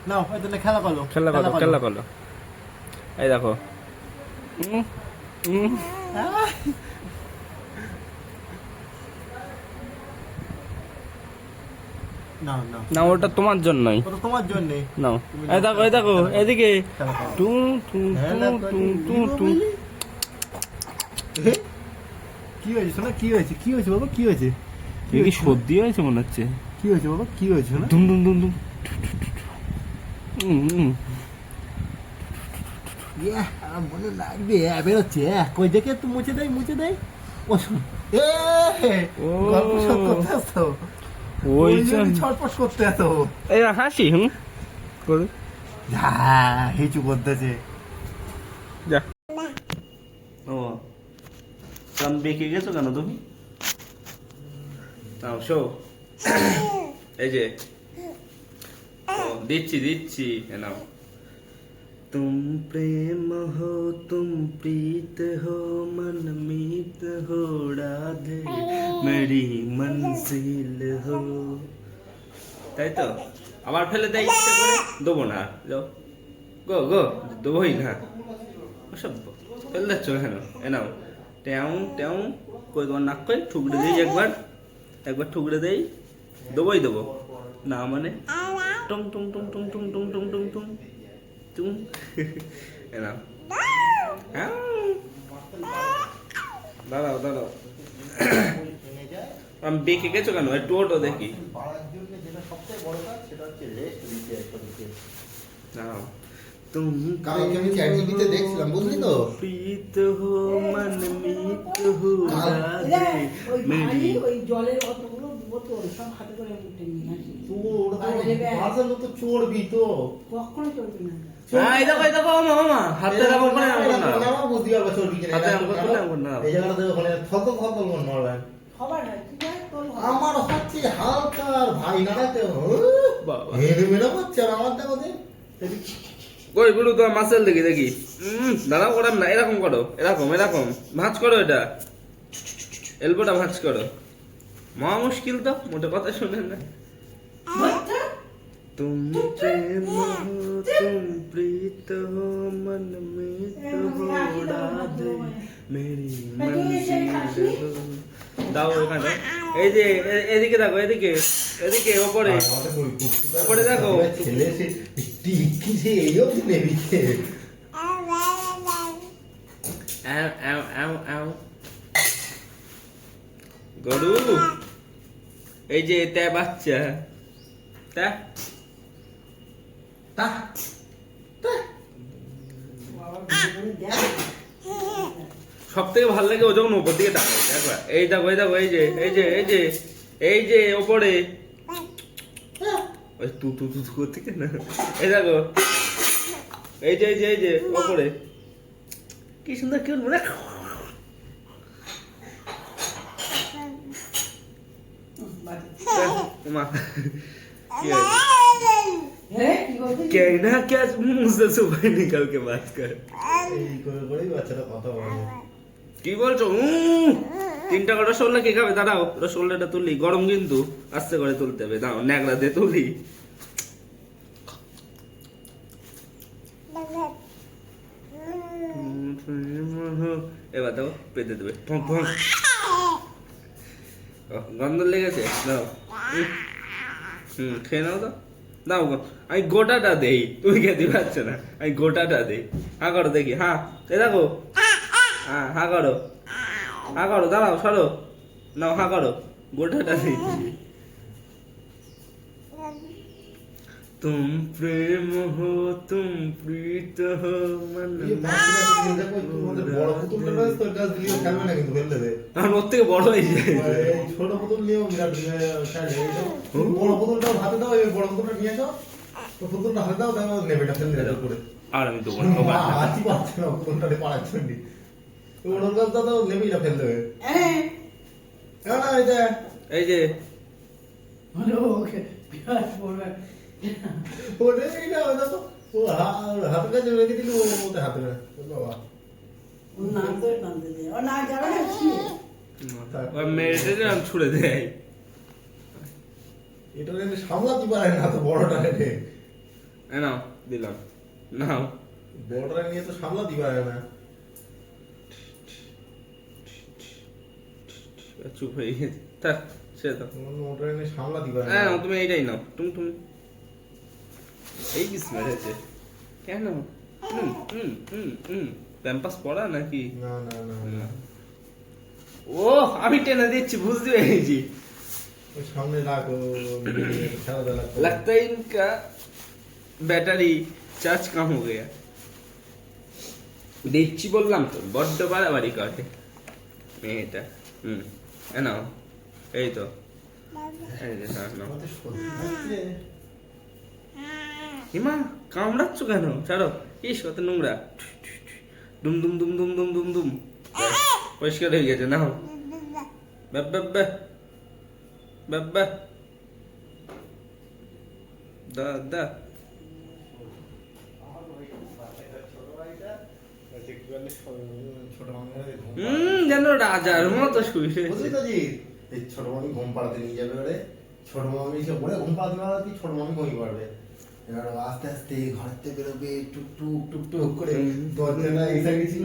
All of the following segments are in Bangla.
নাও এটা খেলা করো, খেলা করো, খেলা করো। এই দেখো, নাও নাও না ওটা তোমার জন্যই। ওটা তোমার জন্য। নাও, এই দেখো, এই দেখো, এদিকে খেলা করো। টুং টুং টুং টুং টুং টুং। কি হয়েছে শোনা? কি হয়েছে? কি হয়েছে বাবা? কি হয়েছে? এ কি সর্দি হয়েছে মনে হচ্ছে। কি হয়েছে বাবা? কি হয়েছে শোনা? দুম দুম দুম দুম। মনে লাগবে, বেরোচ্ছে। কই দেখে একটু মুছে দেয়, মুছে দেয়। ও শোন, ও গল্প সব করতে আসতো, ওই ছটপট করতে আসতো। এই হাসি করে হিচু করতেছে। যা। ও কাম বেঁকে গেছো কেন তুমি? নাও শো, এই যে দিচ্ছি দিচ্ছি, নাও। तुम प्रेम हो तुम प्रीत हो मन मीत हो राधे मेरी मंजिल हो। তাই তো আবার ফেলে দেয় ইচ্ছে করে, দেবো না, যাও গো গো, দেবোই না। ওসব ফেলে দিচ্ছ কেন? এ নাও, ট্যাও ট্যাও, কই তোমার নাক কই, ঠুকরে দিই একবার, একবার ঠুকরে দেই, দেবোই দেবো না মানে টুম টুম টুম টুম টুম টুম টুম টুম টুম টুম। এ নাও, দাঁড়াও দাঁড়াও, আমি বেঁকে গেছো কেন? একটু ওটো দেখি। দাঁড়াও, तुम দেখছিলাম, বুঝলি তো? प्रीत हो मन मीत हो राधे मेरी। চড়বি তো এই দেখো, এই দেখো, মামা হাতে রাখো, ওখানে রাখো না, বুঝতে পারবো চড়বি কিনা। হাতে রাখো, ওখানে রাখো না। এই জায়গাটা ওখানে থকল থকল মারবে। আমার হচ্ছে হালকার ভাই নাড়াতে বাবা হেরে মেরে হচ্ছে। আর আমার দেখো যে কই গুলো তো মাসেল দেখি দেখি। দাঁড়াও, করার না, এরকম করো, এরকম এরকম ভাঁজ করো, এটা এলবোটা ভাঁজ করো। মহা মুশকিল তো, মোটে কথা শুনেন না। तुम प्रेम हो तुम प्रीत हो मन मीत हो राधे मेरी मंजिल हो। দাও এখানে, এই যে এদিকে দেখো, এদিকে এদিকে, ওপরে ওপরে দেখো। ছেলে সে টিকি সে এইও নেবি গরু, এই যে তে বাচ্চা, তা সব থেকে ভালো লাগে ও যখন উপর দিকে তাকায়, দেখো এই দেখো, এই দেখো, এই যে এই যে এই যে এই যে ওপরে, ওই তু তু তু করতে কেন? এই দেখো, এই যে এই যে এই যে ওপরে, কি সুন্দর, কি বলবো না। মা কি कहना क्या, मुंह से सुबह निकल के बात कर। বাচ্চাটা কথা বলে। কি বলছো? 3টা করে রসগোল্লা কে খাবে? দাঁড়াও, রসগোল্লাটা তুলি, গরম কিন্তু, আস্তে করে তুলতে হবে। দাও, ন্যাকড়া দিয়ে তুলি। এবার দাও, পেতে দেবে, গন্ধ লেগেছে, দাও। খেয়ে নাও তো, দাও গো, আমি গোটাটা দেই, তুমি খেতে পারছ না, আমি গোটাটা দেই। হা করো দেখি, হ্যাঁ এ দেখো, হ্যাঁ হা করো, হা করো, দাঁড়াও, সরো, নাও হা করো, গোটাটা দিচ্ছি। तुम प्रेम हो तुम प्रीत हो मन ওর থেকে বড় হয়ে যায়। ছোট পুতুল নিয়েও বিরাট বড় পুতুলটাও হাতে দাও, এই বড় পুতুলটা নিয়ে যাও, তো পুতুলটা হাতে দাও, তাহলে নেবে এটা ফেলে দেবে করে। আর আমি তো হাতি পাচ্ছে না পুতুলটা পাড়ার জন্য, ওর গাছটা তো নেবে এটা ফেলে দেবে। এই যে হাতের কাছে রেখে দিল, হাতে বাবা মেরেছে যে আমি ছুড়ে দেয়। এটা সামলাতে পারে না, তো বড়টা নাও দিলাম, নাও। বড়রা নিয়ে তো সামলা দিবা না। চুপ হয়ে গেছে, থাক সে দাও। বড়রা নিয়ে সামলা দিবা না। হ্যাঁ তুমি এইটাই নাও, তুমি এই কিস মেরেছে কেন? প্যাম্পাস পড়া নাকি? না না না না, ও আমি টেনে দিচ্ছি, বুঝতে পেরেছি। ওই সামনে রাখো, খেলাধুলা করো। लगता है इनका ব্যাটারি চার্জ কম হয়ে গেছে। দিচ্ছি বললাম তো, বড্ড বাড়াবাড়ি করে মেয়েটা। এ নাও, এই তো, এই যে, হ্যাঁ, নাও। আমাদের সত্যি হচ্ছে, হিমা কামড়াচ্ছ কেন? ছাড়ো, ইস কত নোংরা। দুম দুম দুম দুম দুম দুম দুম, পরিষ্কার হয়ে গেছে। নাও, ব্যাপ ব্যাপ ব্যাপ ব্যাপ ব্যাপ, দা দা। ছোট মামিরা ঘুম যেন রাজার মতো শুয়ে বুঝলি রয়েছে। তো জি, এই ছোট মামি ঘুম পাড়াতে নিয়ে যাবে ওরে। ছোট মামি সে বলে ঘুম পাড়াতে পারবে, ছোট মামি ঘুমিয়ে পড়বে। এবার ও আস্তে আস্তে ঘর থেকে বেরোবে, টুকটুক টুকটুক করে। দরজাটা এই সাইডে ছিল,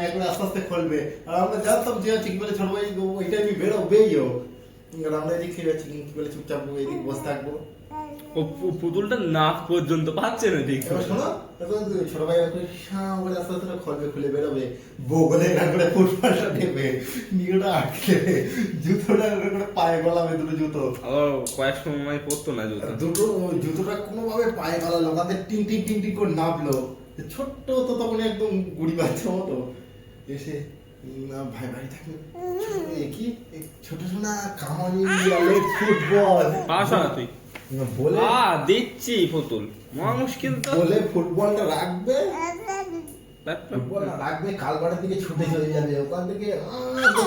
একবার আস্তে আস্তে খুলবে। আর আমরা জানতাম যে ঠিক বলে ছোট ভাই ওই টাইমে বেরোবেই ও। এবার আমরা এদিক থেকে যাচ্ছি, কি বলে চুপচাপ এদিক বসে থাকবো। ও পুতুলটা নাক পর্যন্ত পাচ্ছে না ঠিক এবার শোনো, এখন ছোট ভাই এখন শাম করে আস্তে আস্তে খুলবে, খুলে বেরোবে। বগলে না করে ফুটপাথটা নেবে, নিয়েটা আটকে দেবে, জুতোটা করে পায়ে গলাবে, দুটো জুতো। ও কয়েক সময় পরতো না জুতো। দুটো জুতোটা কোনোভাবে পায়ে গলালো, ওখানে টিং টিং টিং টিং করে নামলো। ছোট্ট তো তখন একদম গুড়ি বাচ্চা মতো এসে, ভাই ভাই থাকবে কি ছোট সোনা কামানি ফুটবল পাস না তুই বলে দিচ্ছি পুতুল, মহা মুশকিল তো। বলে ফুটবলটা রাখবে, ফুটবলটা রাখবে, কালবাড়ের দিকে ছুটে চলে যাবে। ওখান থেকে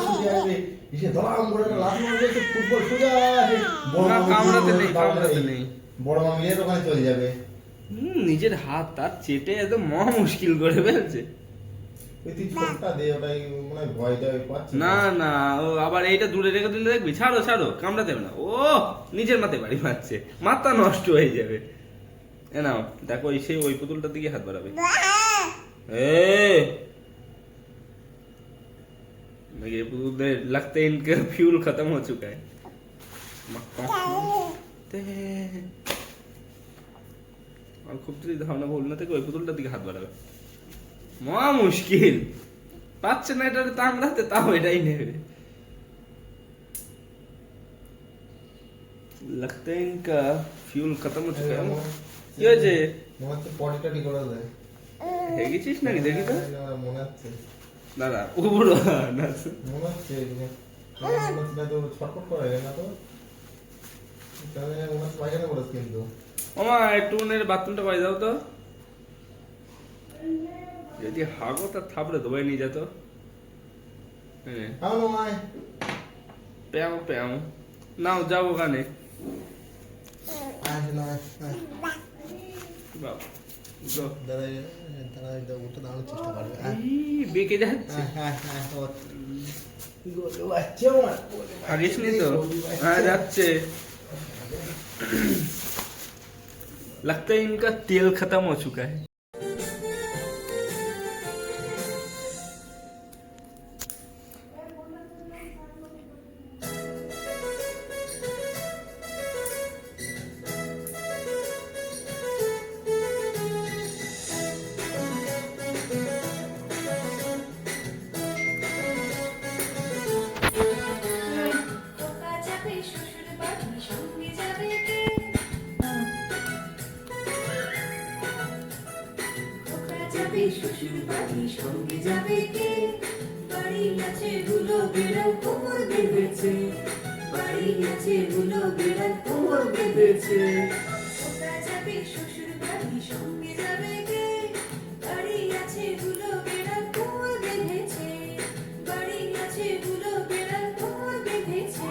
ছুটে আসবে, এসে দড়াম করে একটা লাথি মারবে, এসে ফুটবল সোজা এসে বড় না, মামি কামড়াতে নেই, কামড়াতে নেই। বড় মামির ওখানে চলে যাবে। নিজের হাত তার চেটে একদম মহা মুশকিল করে ফেলছে। ওই তুই ছোটটা দে, ওটাই মনে হয় ভয়টা পাচ্ছে। না না, ও আবার এইটা দূরে রেখে দিলে দেখবি, ছাড়ো ছাড়ো, কামড়াতে হবে না। ও নিজের মাথায় বাড়ি মারছে, মাথা নষ্ট হয়ে যাবে। এ নাও দেখো, সেই ওই পুতুলটার দিকে হাত বাড়াবে। ये पुতুলদের लगता है इनका फ्यूल खत्म हो चुका है। আর খুব যদি ধারণা ভুল না থেকে ওই পুতুলটার দিকে হাত বাড়াবে, মহা মুশকিল। পাচ্ছে না এটা তাংড়াতে, তাও এটাই নেবে। लगता है इनका फ्यूल खत्म हो चुका है। কি হয়েছে? মনে হচ্ছে পটিটা ঠিক করে দেয়। হয়ে গেছিস নাকি? দেখি তো মনে হচ্ছে, দাদা উবুড়ো না মনে হচ্ছে না তো ছটফট করে না তো, তাহলে মনে হচ্ছে পায়খানা করেছে কিন্তু। ওমা একটু বাথরুমটা করে দাও তো। যদি হাগো তা থাপড়ে দবাই নিয়ে যেত। হ্যাঁ হ্যালো মাই, প্যাও প্যাও, নাও যাও ওখানে। আয় না আয়, বাবা যাও। দাঁড়া দাঁড়া, উঠে দাঁড়ানোর চেষ্টা করবে। বেঁকে যাচ্ছে। হাগিস নি তো? হ্যাঁ যাচ্ছে। लगता है इनका तेल खत्म हो चुका है। শ্বশুর বাড়ি সঙ্গে যাবে কে? বাড়ি আছে ধুলো বেড়াল কোমর বেঁধেছে, বাড়ি আছে ধুলো বেড়াল কোমর বেঁধেছে। ওটা যাবে শ্বশুর বাড়ি সঙ্গে যাবে কে? বাড়ি আছে ধুলো বেড়াল কোমর বেঁধেছে, বাড়ি আছে ধুলো বেড়াল কোমর বেঁধেছে।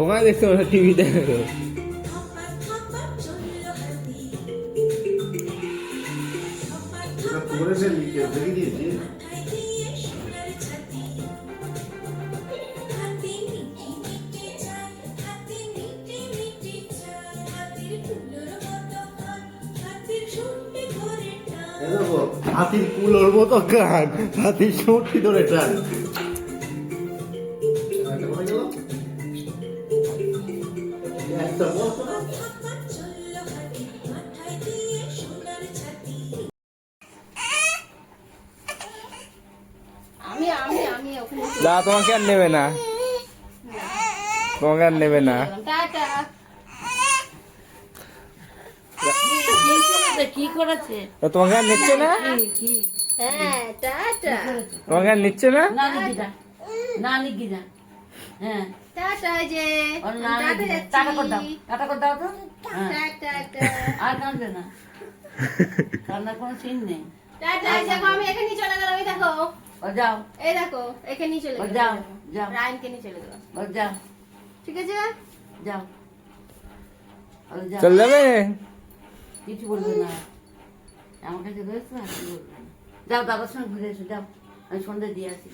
ওখানে দেখতে পারো টিভি দেখো। কেউ দেখে দিয়েছি মাথায় দিয়ে সোনার ছাতি হাতে মিটি মিটি চাল হাতে মিটি মিটি চাল হাতের ফুলোর মতো হাত হাতের শুনতে ধরে টান এ দেখো হাতির কুলোর মতো গান হাতির সর্টি ধরে টান একটা বসো না থাকা চললো হাতে মাথায় দিয়ে সোনার ছাতি আমি ওখানে না তোমাকে আর নেবে না, তোমাকে আর নেবে না। টাটা কি করেছে তো তোমাকে আর নিচ্ছে না, হ্যাঁ টাটা তোমাকে আর নিচ্ছে না। না লিখি যা, না লিখি যা। হ্যাঁ, টাটা যে ওর না লিখি যা। টাটা করে দাও, টাটা করে দাও তো। হ্যাঁ, টাটা আর কাঁদবে না, কান্নার কোনো সিন নেই। টাটা দেখো আমি এখানেই চলে গেলাম এই দেখো ও যাও, এই দেখো এখানেই চলে ও গেলাম যাও, যাও, রায়নকে নিয়ে চলে গেলাম ও যাও, ঠিক আছে যাও, ও যাও। চল যাবে। কিছু বলবে না, আমার কাছে রয়েছে আর কিছু বলবে না। যাও, দাদার সঙ্গে ঘুরে এসো, যাও, আমি সন্ধ্যে দিয়ে আসি।